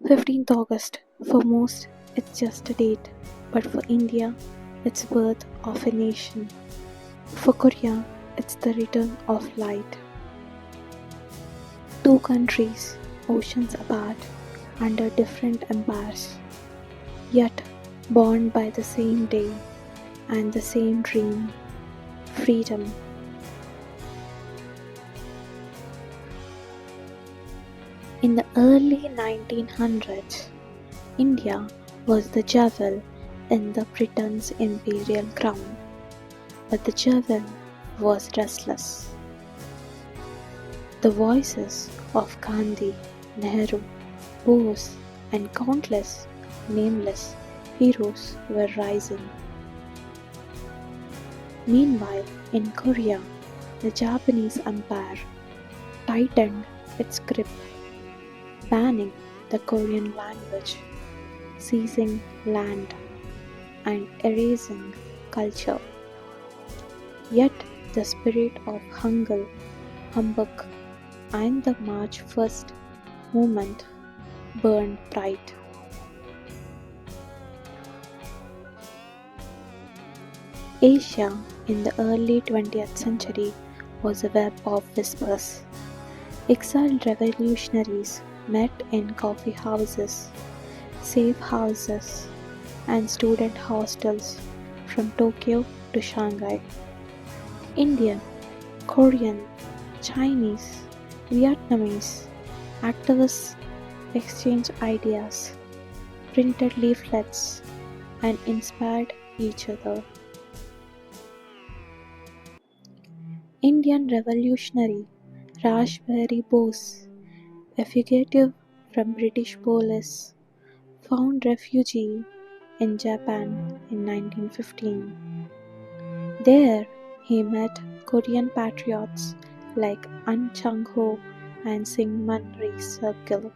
15th August. For most, it's just a date, but for India, it's birth of a nation. For Korea, it's the return of light. Two countries, oceans apart, under different empires, yet bound by the same day and the same dream, freedom. In the early 1900s, India was the jewel in the Britain's imperial crown, but the jewel was restless. The voices of Gandhi, Nehru, Bose, and countless nameless heroes were rising. Meanwhile, in Korea, the Japanese empire tightened its grip, banning the Korean language, seizing land, and erasing culture. Yet the spirit of humbug, and the March 1st movement burned bright. Asia in the early 20th century was a web of whispers. Exiled revolutionaries met in coffee houses, safe houses, and student hostels from Tokyo to Shanghai. Indian, Korean, Chinese, Vietnamese activists exchanged ideas, printed leaflets, and inspired each other. Indian revolutionary Rashbihari Bose, a fugitive from British police, found refuge in Japan in 1915. There, he met Korean patriots like An Chang-ho and Syngman Rhee-seul.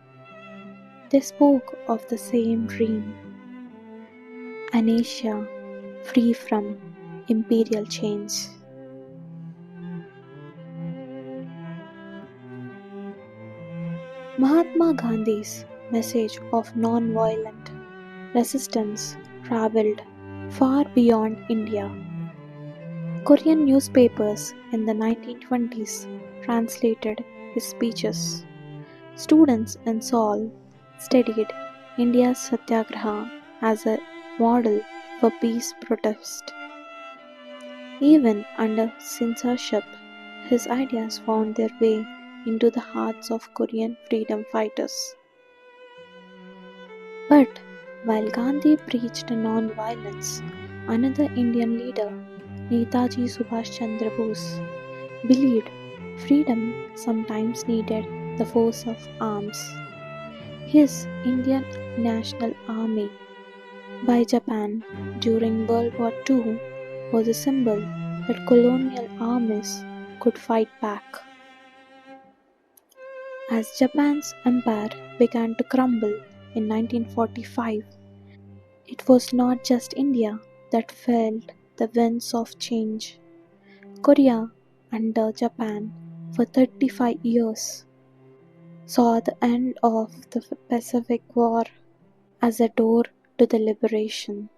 They spoke of the same dream, an Asia free from imperial chains. Mahatma Gandhi's message of non-violent resistance traveled far beyond India. Korean newspapers in the 1920s translated his speeches. Students in Seoul studied India's Satyagraha as a model for peace protest. Even under censorship, his ideas found their way into the hearts of Korean freedom fighters. But while Gandhi preached non-violence, another Indian leader, Netaji Subhash Chandra Bose, believed freedom sometimes needed the force of arms. His Indian National Army by Japan during World War II was a symbol that colonial armies could fight back. As Japan's empire began to crumble in 1945, it was not just India that felt the winds of change. Korea, under Japan for 35 years, saw the end of the Pacific War as a door to the liberation.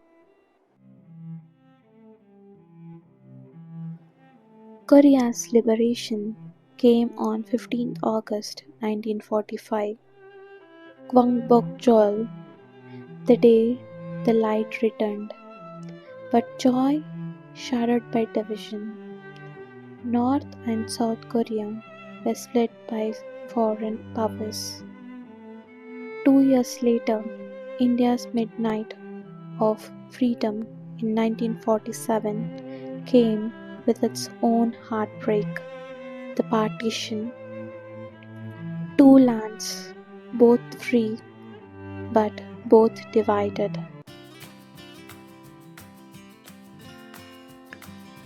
Korea's liberation came on 15th August 1945, Kwangbokjeol, the day the light returned. But joy shattered by division. North and South Korea were split by foreign powers. 2 years later, India's midnight of freedom in 1947 came with its own heartbreak, the partition. Two lands, both free, but both divided.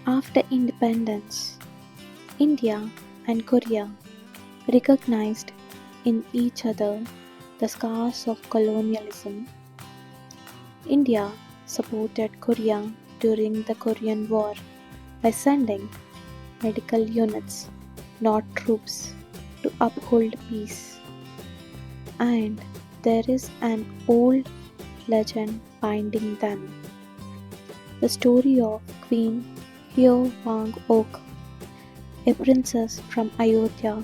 After independence, India and Korea recognized in each other the scars of colonialism. India supported Korea during the Korean War by sending medical units, not troops, to uphold peace. And there is an old legend binding them. The story of Queen Hyewang-ok, a princess from Ayodhya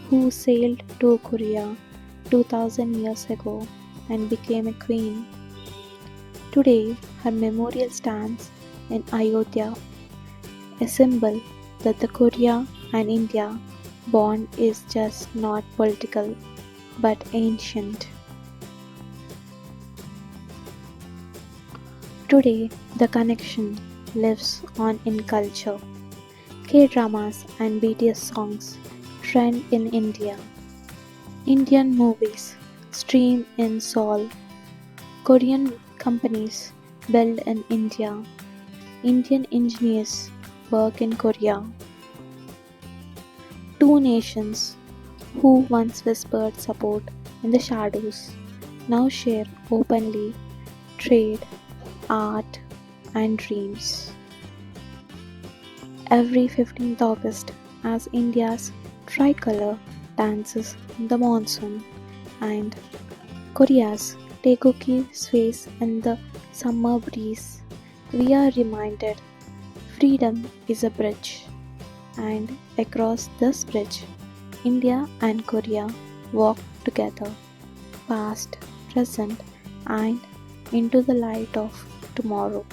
who sailed to Korea 2000 years ago and became a queen. Today, her memorial stands in Ayodhya, a symbol that the Korea and India bond is just not political but ancient. Today, the connection lives on in culture. K-dramas and BTS songs trend in India. Indian movies stream in Seoul. Korean companies build in India. Indian engineers work in Korea. Two nations who once whispered support in the shadows now share openly trade, art, and dreams. Every 15th August, as India's tricolor dances in the monsoon and Korea's Taeguki sways in the summer breeze, we are reminded freedom is a bridge, and across this bridge, India and Korea walk together, past, present, and into the light of tomorrow.